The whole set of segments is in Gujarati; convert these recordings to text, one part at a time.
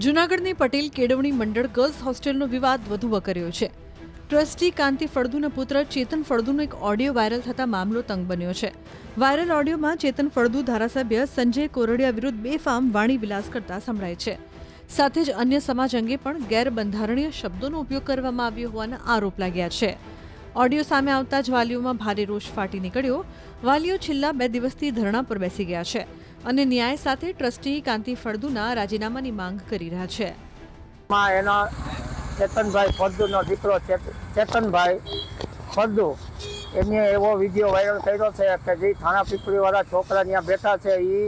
જૂનાગઢની પટેલ કેળવણી મંડળ ગર્લ્સ હોસ્ટેલનો વિવાદ વધુ વકર્યો છે। ટ્રસ્ટી કાંતિ ફળદુના પુત્ર ચેતન ફળદુનો એક ઓડિયો વાયરલ થતા મામલો તંગ બન્યો છે। વાયરલ ઓડિયોમાં ચેતન ફળદુ ધારાસભ્ય સંજય કોરડિયા વિરુદ્ધ બેફામ વાણી વિલાસ કરતા સંભળાય છે। સાથે જ અન્ય સમાજ અંગે પણ ગેરબંધારણીય શબ્દોનો ઉપયોગ કરવામાં આવ્યો હોવાના આરોપ લાગ્યા છે। ઓડિયો સામે આવતા જ વાલીઓમાં ભારે રોષ ફાટી નીકળ્યો। વાલીઓ છેલ્લા 2 દિવસથી ધરણા પર બેસી ગયા છે અને ન્યાય સાથે ટ્રસ્ટી કાંતિ ફળદુના રાજીનામાની માંગ કરી રહ્યા છે। એના ચેતનભાઈ ફળદુનો દીકરો ચેતનભાઈ ફળદુ એને એવો વિડીયો વાયરલ કર્યો છે કે જે થાણા પીપળીવાળા છોકરા ત્યાં બેઠા છે એ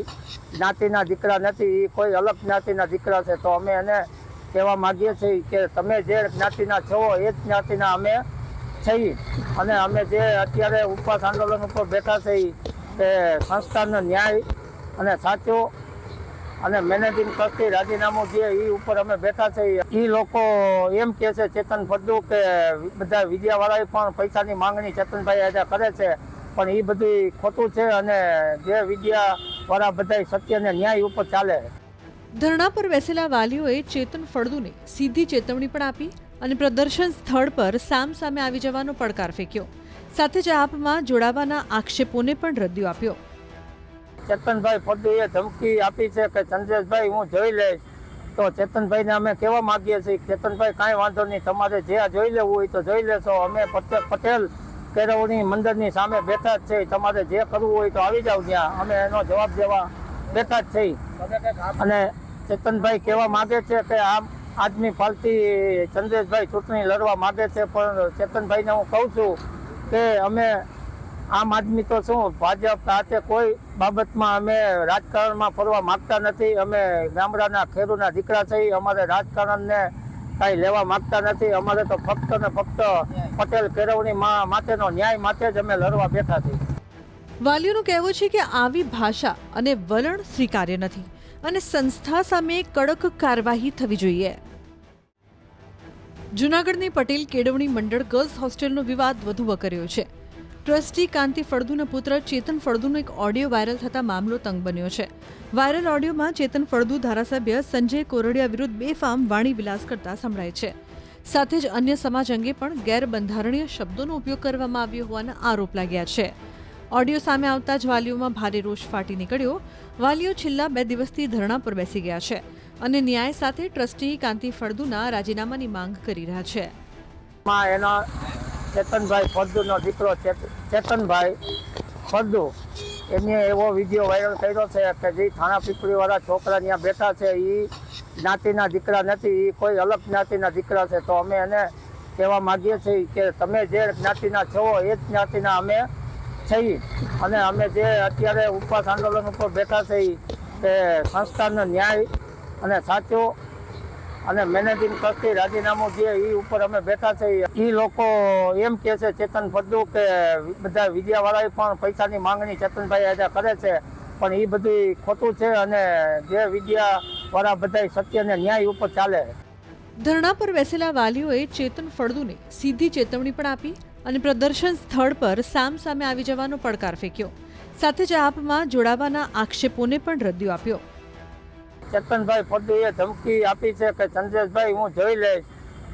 જ્ઞાતિના દીકરા નથી, એ કોઈ અલગ જ્ઞાતિના દીકરા છે। તો અમે એને કહેવા માગીએ છીએ કે તમે જે જ્ઞાતિના છો એ જ જ્ઞાતિના અમે છીએ અને અમે જે અત્યારે ઉપવાસ આંદોલન ઉપર બેઠા છે એ સંસ્થાનો ન્યાય અને સાચો અને મેનેજિંગ ટ્રસ્ટી રાજીનામું જે એ ઉપર અમે બેઠા છે। એ લોકો એમ કહે છે ચેતન ફળદુ કે બધા વિદ્યાવાળાએ પણ પૈસાની માંગણી ચેતનભાઈ આજે કરે છે, પણ એ બધું ખોટું છે અને જે વિદ્યાવાળા બધા સત્ય અને ન્યાય ઉપર ચાલે। ધરણા પર બેસેલા વાલીઓએ ચેતન ફળદુને સીધી ચેતવણી પણ આપી અને પ્રદર્શન સ્થળ પર સામસામે આવી જવાનો પડકાર ફેંક્યો। સાથે જ આપમાં જોડાવાના આક્ષેપોને પણ રદ્દિયો આપ્યો। ચેતનભાઈ ફળદુએ ધમકી આપી છે કે સંજેશભાઈ હું જોઈ લઈશ। તો ચેતનભાઈને અમે કહેવા માંગીએ છીએ ચેતનભાઈ કાંઈ વાંધો નહીં, તમારે જે જોઈ લેવું હોય તો જોઈ લેશો। અમે પટેલ કેળવણી મંડળની સામે બેઠા જ છે, તમારે જે કરવું હોય તો આવી જાવ ત્યાં, અમે એનો જવાબ દેવા બેઠા જ છીએ। અને ચેતનભાઈ કહેવા માગે છે કે આમ આદમી પાર્ટી સંજેશભાઈ ચૂંટણી લડવા માગે છે, પણ ચેતનભાઈને હું કહું છું કે અમે આમ આદમી તો શું ભાજપ સાથે કોઈ બાબતમાં અમે રાજકારણમાં ફરવા માગતા નથી। અમે ગામડાના ખેડૂતના દીકરા છીએ, અમારે રાજકારણને કાંઈ લેવા માગતા નથી। અમારે તો ફક્ત ને ફક્ત પટેલ કેળવણી માટેનો ન્યાય માટે જ અમે લડવા બેઠા છીએ। વાલીઓનું કહેવું છે કે આવી ભાષા અને વલણ સ્વીકાર્ય નથી અને સંસ્થા સામે કડક કાર્યવાહી થવી જોઈએ। જૂનાગઢની પટેલ કેળવણી મંડળ ગર્લ્સ હોસ્ટેલનો વિવાદ વધુ વકર્યો છે। ટ્રસ્ટી કાંતિ ફળદુના પુત્ર ચેતન ફળદુનો એક ઓડિયો વાયરલ થતા મામલો તંગ બન્યો છે। વાયરલ ઓડિયોમાં ચેતન ફળદુ ધારાસભ્ય સંજય કોરડિયા વિરુદ્ધ બેફામ વાણી વિલાસ કરતા સંભળાય છે। સાથે જ અન્ય સમાજ અંગે પણ ગેરબંધારણીય શબ્દોનો ઉપયોગ કરવામાં આવ્યો હોવાના આરોપ લાગ્યા છે। ઓડિયો સામે આવતા જ વાલીઓમાં ભારે રોષ ફાટી નીકળ્યો। વાલીઓ છેલ્લા 2 દિવસથી ધરણા પર બેસી ગયા છે અને ન્યાય સાથે ટ્રસ્ટી કાંતિ ફળદુના રાજીનામાની માંગ કરી રહ્યા છે। એના ચેતનભાઈ ફળદુનો દીકરો ચેતનભાઈ ફળદુ એને એવો વિડીયો વાયરલ કર્યો છે કે જે થાણા પીપળીવાળા છોકરા ત્યાં બેઠા છે એ જ્ઞાતિના દીકરા નથી, એ કોઈ અલગ જ્ઞાતિના દીકરા છે। તો અમે એને કહેવા માગીએ છીએ કે તમે જે જ્ઞાતિના છો એ જ જ્ઞાતિના અમે છીએ અને અમે જે અત્યારે ઉપવાસ આંદોલન ઉપર બેઠા છે એ સંસ્થાનો ન્યાય અને સાચો અને મેનેજિંગ ટ્રસ્ટી રાજીનામું જે એ ઉપર અમે બેઠા છીએ। એ લોકો એમ કહે છે ચેતન ફળદુ કે બધા વિદ્યાવાળાએ પણ પૈસાની માંગણી ચેતનભાઈ આજે કરે છે, પણ એ બધું ખોટું છે અને જે વિદ્યાવાળા બધા સત્ય અને ન્યાય ઉપર ચાલે। ધરણા પર બેસેલા વાલીઓએ ચેતન ફળદુને સીધી ચેતવણી પણ આપી અને પ્રદર્શન સ્થળ પર સામસામે આવી જવાનો પડકાર ફેંક્યો। સાથે જ આપમાં જોડાવાના આક્ષેપોને પણ રદ્દિયો આપ્યો। ચેતનભાઈ ફળદુએ ધમકી આપી છે કે સંજેશભાઈ હું જોઈ લઈશ।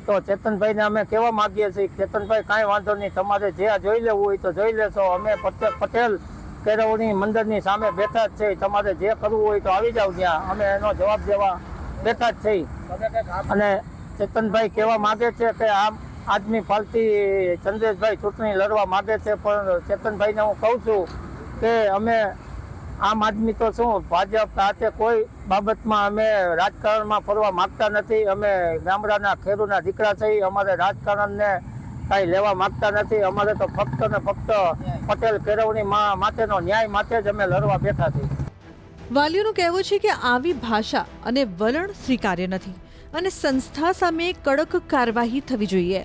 તો ચેતનભાઈને અમે કહેવા માંગીએ છીએ ચેતનભાઈ કાંઈ વાંધો નહીં, તમારે જે જોઈ લેવું હોય તો જોઈ લેશો। અમે પટેલ કેળવણી મંડળની સામે બેઠા જ છીએ, તમારે જે કરવું હોય તો આવી જાવ ત્યાં, અમે એનો જવાબ દેવા બેઠા જ છીએ। અને ચેતનભાઈ કહેવા માગે છે કે આમ આદમી પાર્ટી સંજેશભાઈ ચૂંટણી લડવા માગે છે, પણ ચેતનભાઈને હું કહું છું કે અમે આમ આદમી તો શું ભાજપ સાથે કોઈ બાબતમાં અમે રાજકારણમાં ફરવા માગતા નથી। અમે ગામડાના ખેડૂતના દીકરા છીએ, અમારે રાજકારણને કાંઈ લેવા માગતા નથી। અમારે તો ફક્ત ને ફક્ત પટેલ કેળવણી માટેનો ન્યાય માટે જ અમે લડવા બેઠા છીએ। વાલીઓનું કહેવું છે કે આવી ભાષા અને વલણ સ્વીકાર્ય નથી અને સંસ્થા સામે કડક કાર્યવાહી થવી જોઈએ।